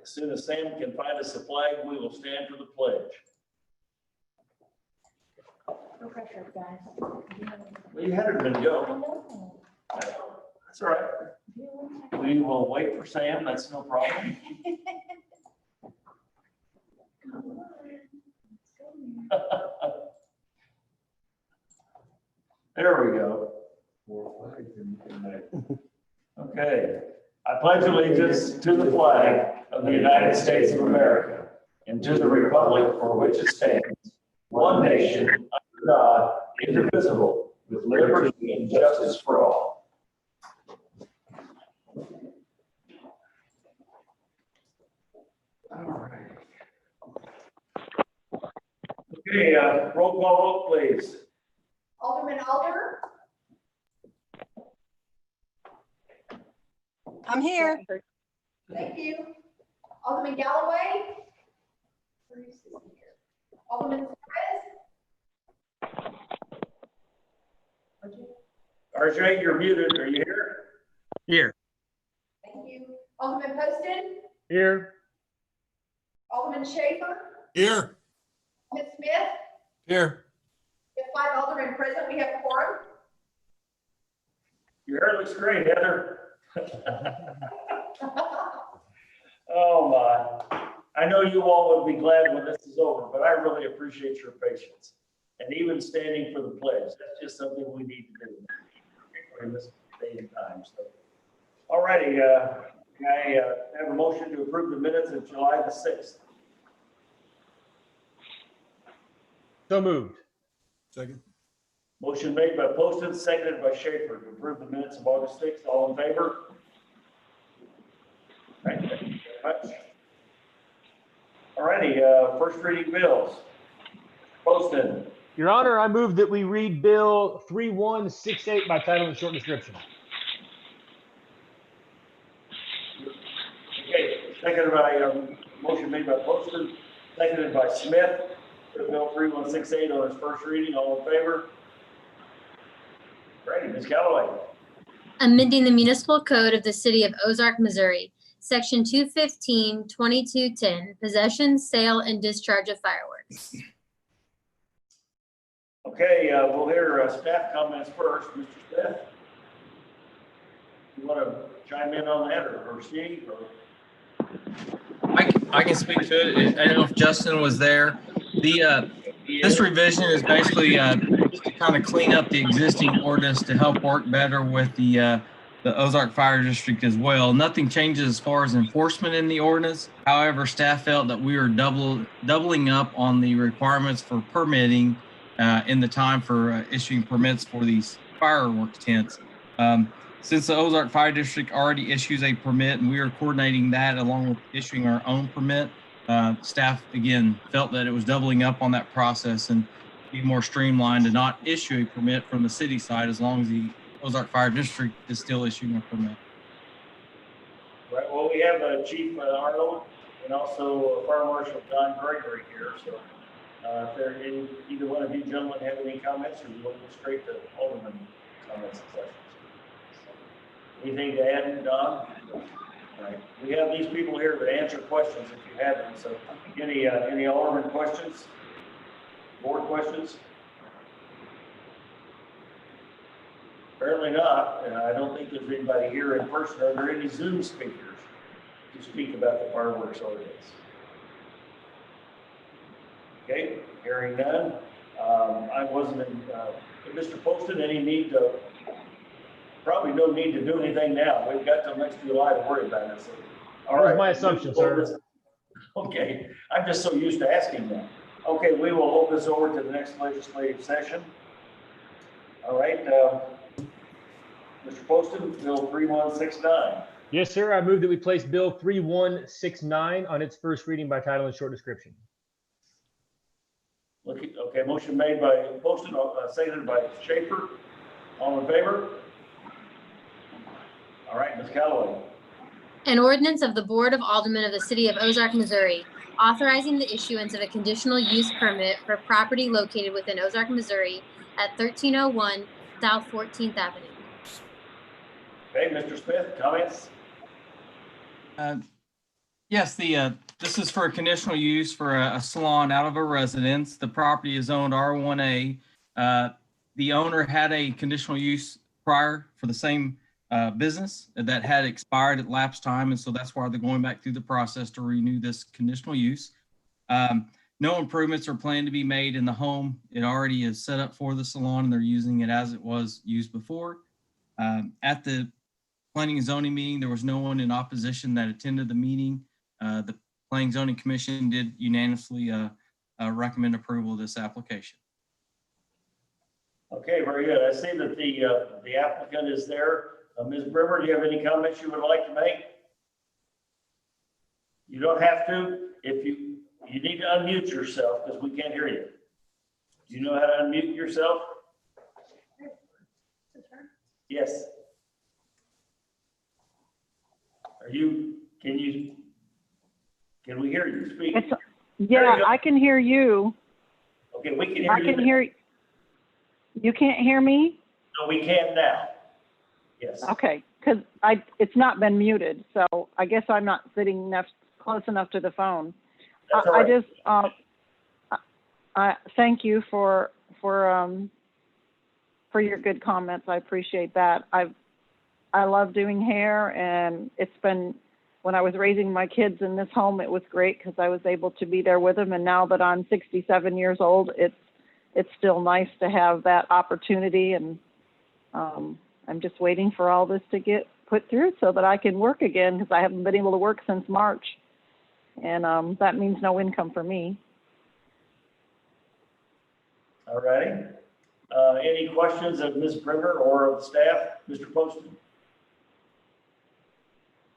As soon as Sam can find us a flag, we will stand for the pledge. No pressure, guys. Well, you had it ready to go. That's all right. We will wait for Sam. That's no problem. There we go. Okay. I pledge allegiance to the flag of the United States of America and to the republic for which it stands, one nation, under God, indivisible, with liberty and justice for all. All right. Okay, roll call vote, please. Alderman Alder. I'm here. Thank you. Alderman Galloway. Alderman Perez. RJ, you're muted. Are you here? Here. Thank you. Alderman Poston. Here. Alderman Schaefer. Here. Alderman Smith. Here. We have 5 aldermen present. We have quorum. Your hair looks great, Heather. Oh my. I know you all will be glad when this is over, but I really appreciate your patience. And even standing for the pledge, that's just something we need to do in this day and time. So, all righty, can I have a motion to approve the minutes of July the 6th? So moved. Second. Motion made by Poston, seconded by Schaefer to approve the minutes of August 6th. All in favor? All right, thank you very much. All righty, first reading bills. Poston. Your Honor, I move that we read Bill 3168 by title and short description. Okay, seconded by, motion made by Poston, seconded by Smith. For Bill 3168 on its first reading. All in favor? Ready, Ms. Galloway. Amending the municipal code of the city of Ozark, Missouri, section 215, 2210, possession, sale, and discharge of fireworks. Okay, we'll hear staff comments first. Mr. Smith, you want to chime in on that or Steve? Or? I can speak to it. I don't know if Justin was there. This revision is basically to kind of clean up the existing ordinance to help work better with the Ozark Fire District as well. Nothing changes as far as enforcement in the ordinance. However, staff felt that we were doubling up on the requirements for permitting in the time for issuing permits for these fireworks tents. Since the Ozark Fire District already issues a permit and we are coordinating that along with issuing our own permit, staff again felt that it was doubling up on that process and be more streamlined to not issue a permit from the city side as long as the Ozark Fire District is still issuing a permit. Right. Well, we have Chief Arnold and also Fire Marshal Don Gregory here. So if there any, either one of you gentlemen have any comments, or you want to go straight to Alderman comments and questions? Anything to add, Don? All right. We have these people here to answer questions if you have them. So any Alderman questions? Board questions? Apparently not, and I don't think there's anybody here in person. Are there any Zoom speakers to speak about the fireworks ordinance? Okay, hearing none. I wasn't in, Mr. Poston, any need to, probably no need to do anything now. We've got till next July to worry about it. So, all right. My assumption, sir. Okay, I'm just so used to asking that. Okay, we will hold this over to the next legislative session. All right. Mr. Poston, Bill 3169. Yes, sir. I move that we place Bill 3169 on its first reading by title and short description. Okay, motion made by Poston, seconded by Schaefer. All in favor? All right, Ms. Callaway. An ordinance of the Board of Aldermen of the City of Ozark, Missouri, authorizing the issuance of a conditional use permit for property located within Ozark, Missouri at 1301 South 14th Avenue. Okay, Mr. Smith, comments? Yes, this is for a conditional use for a salon out of a residence. The property is owned R1A. The owner had a conditional use prior for the same business that had expired at lapse time, and so that's why they're going back through the process to renew this conditional use. No improvements are planned to be made in the home. It already is set up for the salon, and they're using it as it was used before. At the Planning and Zoning meeting, there was no one in opposition that attended the meeting. The Planning and Zoning Commission did unanimously recommend approval of this application. Okay, very good. I see that the applicant is there. Ms. Brimmer, do you have any comments you would like to make? You don't have to. If you need to unmute yourself because we can't hear you. Do you know how to unmute yourself? Yes. Can we hear you speak? Yeah, I can hear you. Okay, we can hear you. I can hear, you can't hear me? No, we can now. Yes. Okay, because it's not been muted, so I guess I'm not sitting close enough to the phone. That's all right. I thank you for your good comments. I appreciate that. I love doing hair, and it's been, when I was raising my kids in this home, it was great because I was able to be there with them. And now that I'm 67 years old, it's still nice to have that opportunity. And I'm just waiting for all this to get put through so that I can work again, because I haven't been able to work since March. And that means no income for me. All righty. Any questions of Ms. Brimmer or of staff? Mr. Poston?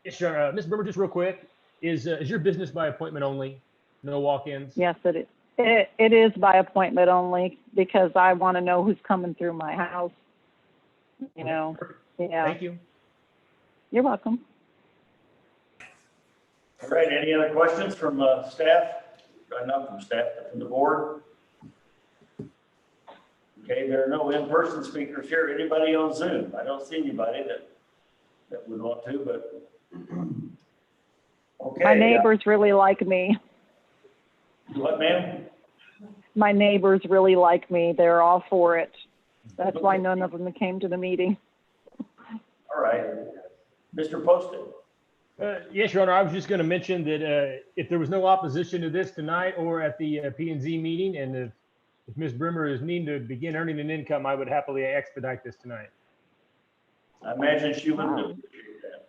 Yes, sure. Ms. Brimmer, just real quick, is your business by appointment only? No walk-ins? Yes, it is. It is by appointment only because I want to know who's coming through my house. You know, yeah. Thank you. You're welcome. All right, any other questions from staff? Not from staff, but from the board? Okay, there are no in-person speakers here. Anybody on Zoom? I don't see anybody that would want to, but okay. My neighbors really like me. What, ma'am? My neighbors really like me. They're all for it. That's why none of them came to the meeting. All right. Mr. Poston? Yes, Your Honor, I was just going to mention that if there was no opposition to this tonight or at the P&Z meeting, and if Ms. Brimmer is needing to begin earning an income, I would happily expedite this tonight. I imagine she would appreciate that.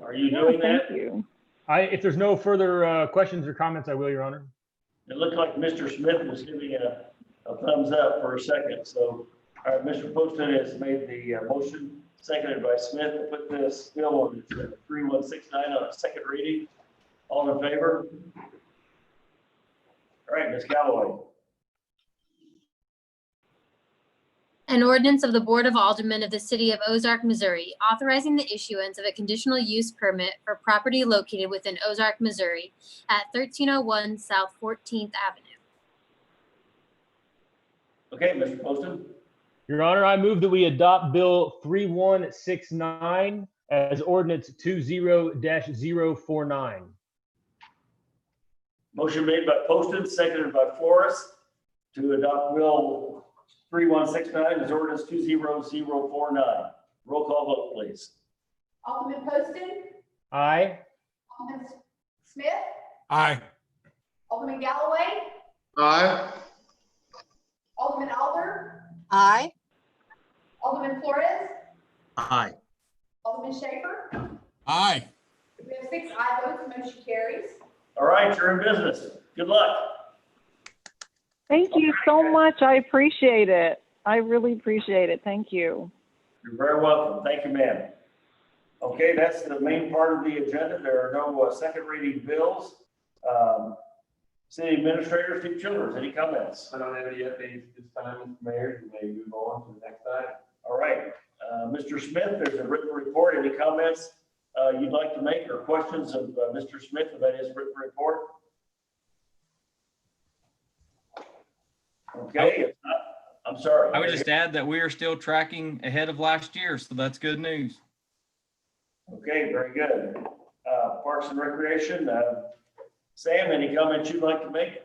Are you doing that? Thank you. If there's no further questions or comments, I will, Your Honor. It looked like Mr. Smith was giving a thumbs up for a second. So, all right, Mr. Poston has made the motion, seconded by Smith, to put this bill on 3169 on a second reading. All in favor? All right, Ms. Callaway. An ordinance of the Board of Aldermen of the City of Ozark, Missouri, authorizing the issuance of a conditional use permit for property located within Ozark, Missouri at 1301 South 14th Avenue. Okay, Mr. Poston. Your Honor, I move that we adopt Bill 3169 as ordinance 20-049. Motion made by Poston, seconded by Flores to adopt Bill 3169 as ordinance 20049. Roll call vote, please. Alderman Poston, Aye. Alderman Smith, Aye. Alderman Galloway, Aye. Alderman Alder, Aye. Alderman Flores, Aye. Alderman Schaefer. Aye. We have 6 aye votes, motion carries. All right, you're in business. Good luck. Thank you so much. I appreciate it. I really appreciate it. Thank you. You're very welcome. Thank you, ma'am. Okay, that's the main part of the agenda. There are no second reading bills. City Administrator Steve Childers, any comments? I don't have any updates this time, Mr. Mayor. You may move on to the next item. All right, Mr. Smith, there's a written report. Any comments you'd like to make or questions of Mr. Smith about his written report? Okay, if not, I'm sorry. I would just add that we are still tracking ahead of last year, so that's good news. Okay, very good. Parks and Recreation, Sam, any comments you'd like to make?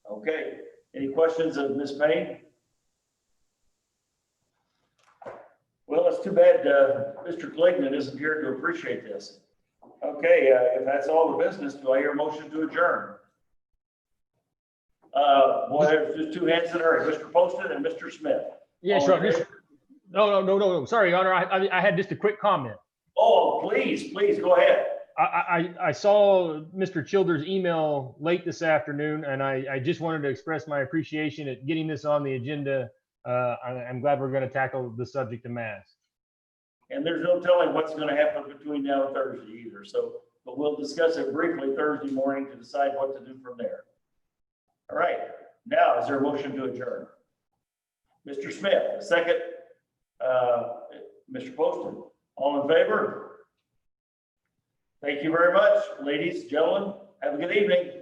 Okay, any questions of Ms. Payne? Well, it's too bad Mr. Clegnan isn't here to appreciate this. Okay, if that's all the business, do I hear a motion to adjourn? Boy, there's just two hands in a hurry, Mr. Poston and Mr. Smith. Yes, All in Your Honor. favor? No. Sorry, Your Honor. I had just a quick comment. Oh, please, go ahead. I saw Mr. Childers' email late this afternoon, and I just wanted to express my appreciation at getting this on the agenda. I'm glad we're going to tackle the subject of masks. And there's no telling what's going to happen between now and Thursday either. So, but we'll discuss it briefly Thursday morning to decide what to do from there. All right. Now, is there a motion to adjourn? Mr. Smith, a second. Mr. Poston, all in favor? Thank you very much, ladies, gentlemen. Have a good evening.